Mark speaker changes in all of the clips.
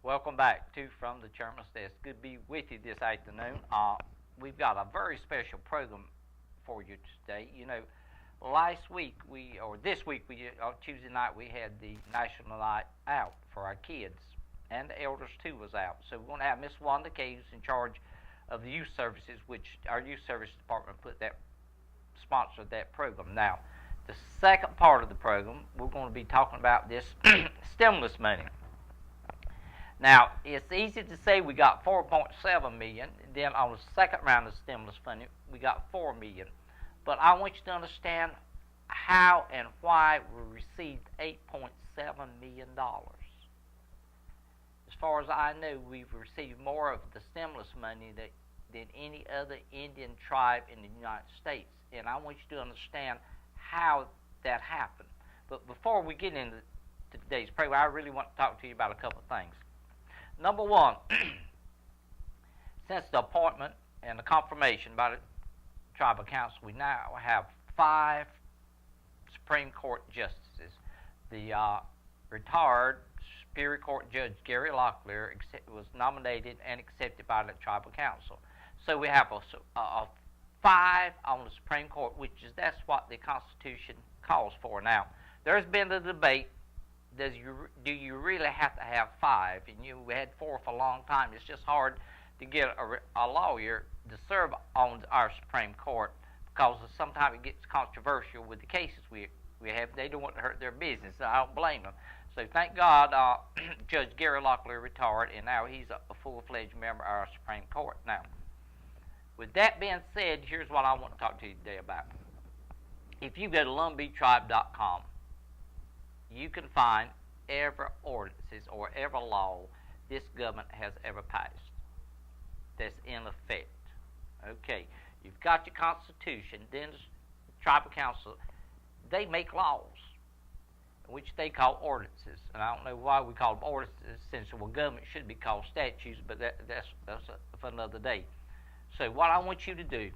Speaker 1: Welcome back to From the Chairman's Desk. Good to be with you this afternoon. We've got a very special program for you today. Last week or this week, on Tuesday night, we had the National Night Out for our kids, and the elders too was out. So we're going to have Miss Wanda Kay, who's in charge of the youth services, which our youth service department sponsored that program. Now, the second part of the program, we're going to be talking about this stimulus money. Now, it's easy to say we got $4.7 million. Then on the second round of stimulus funding, we got $4 million. But I want you to understand how and why we received $8.7 million. As far as I know, we've received more of the stimulus money than any other Indian tribe in the United States. And I want you to understand how that happened. But before we get into today's program, I really want to talk to you about a couple of things. Number one, since the appointment and the confirmation by the Tribal Council, we now have 5 Supreme Court justices. The retired Superior Court Judge Gary Locklear was nominated and accepted by the Tribal Council. So we have a 5 on the Supreme Court, that's what the Constitution calls for. Now, there's been a debate. Do you really have to have 5? And we had 4 for a long time. It's just hard to get a lawyer to serve on our Supreme Court because sometimes it gets controversial with the cases we have. They don't want to hurt their business. I don't blame them. So thank God Judge Gary Locklear retired, and now he's a full-fledged member of our Supreme Court. Now, with that being said, here's what I want to talk to you today about. If you go to Lumbee-Tribe.com, you can find every ordinances or every law this government has ever passed that's in effect. Okay, you've got your Constitution, then the Tribal Council, they make laws, which they call ordinances. And I don't know why we call them ordinances, since the government should be called statutes, but that's for another day. So what I want you to do,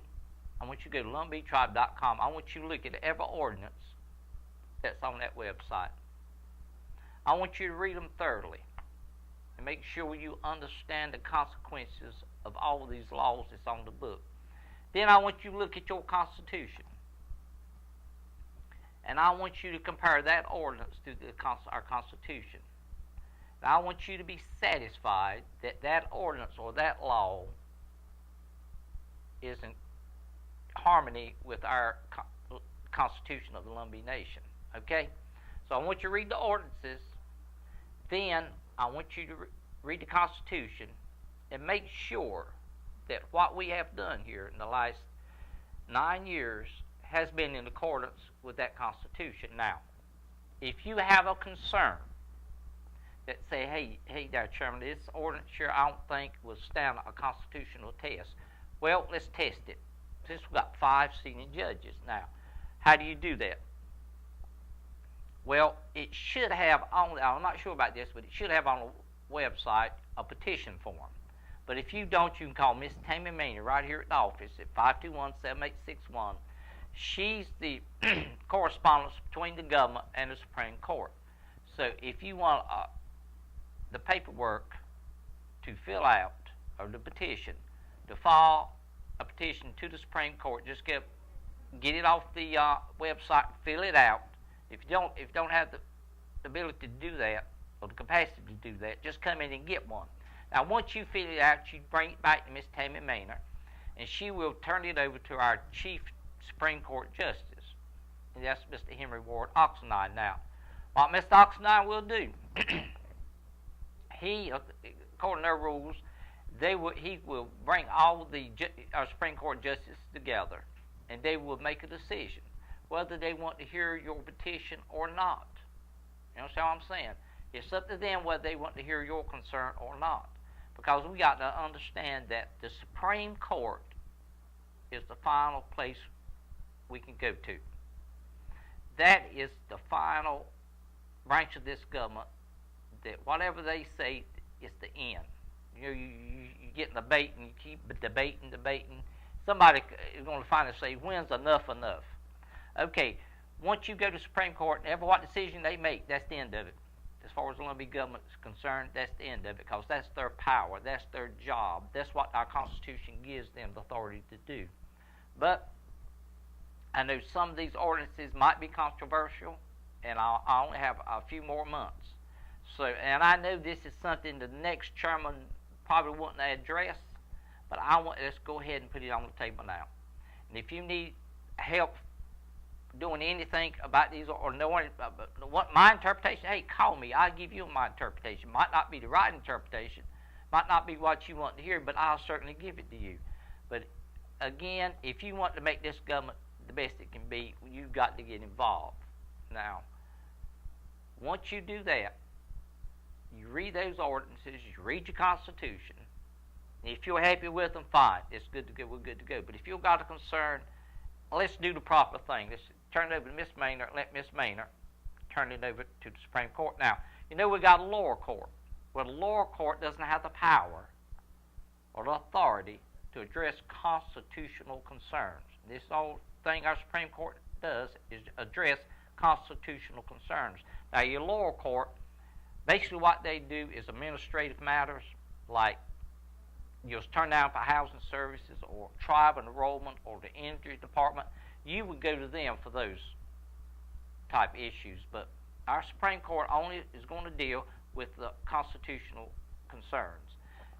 Speaker 1: I want you to go to Lumbee-Tribe.com. I want you to look at every ordinance that's on that website. I want you to read them thoroughly and make sure you understand the consequences of all of these laws that's on the book. Then I want you to look at your Constitution. And I want you to compare that ordinance to our Constitution. And I want you to be satisfied that that ordinance or that law is in harmony with our Constitution of the Lumbee Nation. Okay? So I want you to read the ordinances. Then I want you to read the Constitution and make sure that what we have done here in the last 9 years has been in accordance with that Constitution. Now, if you have a concern that say, hey there, Chairman, this ordinance here I don't think will stand a constitutional test. Well, let's test it. Since we've got 5 senior judges. Now, how do you do that? Well, it should have on, I'm not sure about this, but it should have on the website a petition form. But if you don't, you can call Miss Tammy Maney right here at the office at 521-7861. She's the correspondence between the government and the Supreme Court. So if you want the paperwork to fill out, or the petition, to file a petition to the Supreme Court, just get it off the website, fill it out. If you don't have the ability to do that, or the capacity to do that, just come in and get one. Now, once you fill it out, you bring it back to Miss Tammy Manor, and she will turn it over to our Chief Supreme Court Justice, and that's Mr. Henry Ward Oxenine. Now, what Mr. Oxenine will do, he, according to their rules, he will bring all our Supreme Court justices together, and they will make a decision whether they want to hear your petition or not. You understand what I'm saying? It's up to them whether they want to hear your concern or not. Because we got to understand that the Supreme Court is the final place we can go to. That is the final branch of this government that whatever they say is the end. You get in a debate and you keep debating. Somebody is going to finally say, when's enough? Okay, once you go to the Supreme Court, and what decision they make, that's the end of it. The as far as the Lumbee government is concerned, that's the end of it, because that's their power, that's their job, that's what our Constitution gives them the authority to do. But I know some of these ordinances might be controversial, and I only have a few more months. So, and I know this is something the next chairman probably wouldn't address, but let's go ahead and put it on the table now. And if you need help doing anything about these or knowing what my interpretation, hey, call me. I'll give you my interpretation. Might not be the right interpretation, might not be what you want to hear, but I'll certainly give it to you. But again, if you want to make this government the best it can be, you've got to get involved. Now, once you do that, you read those ordinances, you read your Constitution, and if you're happy with them, fine. It's good to go. We're good to go. But if you've got a concern, let's do the proper thing. Let's turn it over to Miss Maynard. Let Miss Maynard turn it over to the Supreme Court. Now, you know we got a lower court. Well, the lower court doesn't have the power or the authority to address constitutional concerns. This whole thing our Supreme Court does is address constitutional concerns. Now, your lower court, basically what they do is administrative matters like you'll turn down for housing services or tribe enrollment or the injury department. You would go to them for those type issues. But our Supreme Court only is going to deal with the constitutional concerns.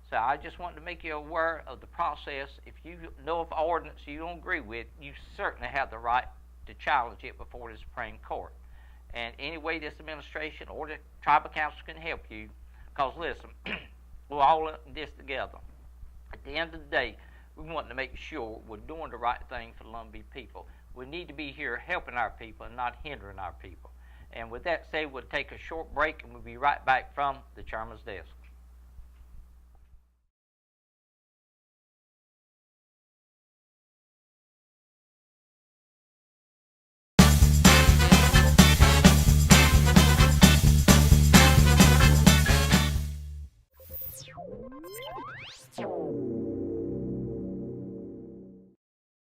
Speaker 1: So I just wanted to make you aware of the process. If you know of an ordinance you don't agree with, you certainly have the right to challenge it before the Supreme Court. And any way this administration or the tribal council can help you, because listen, we're all in this together. At the end of the day, we want to make sure we're doing the right thing for the Lumbee people. We need to be here helping our people and not hindering our people. And with that said, we'll take a short break and we'll be right back from the chairman's desk.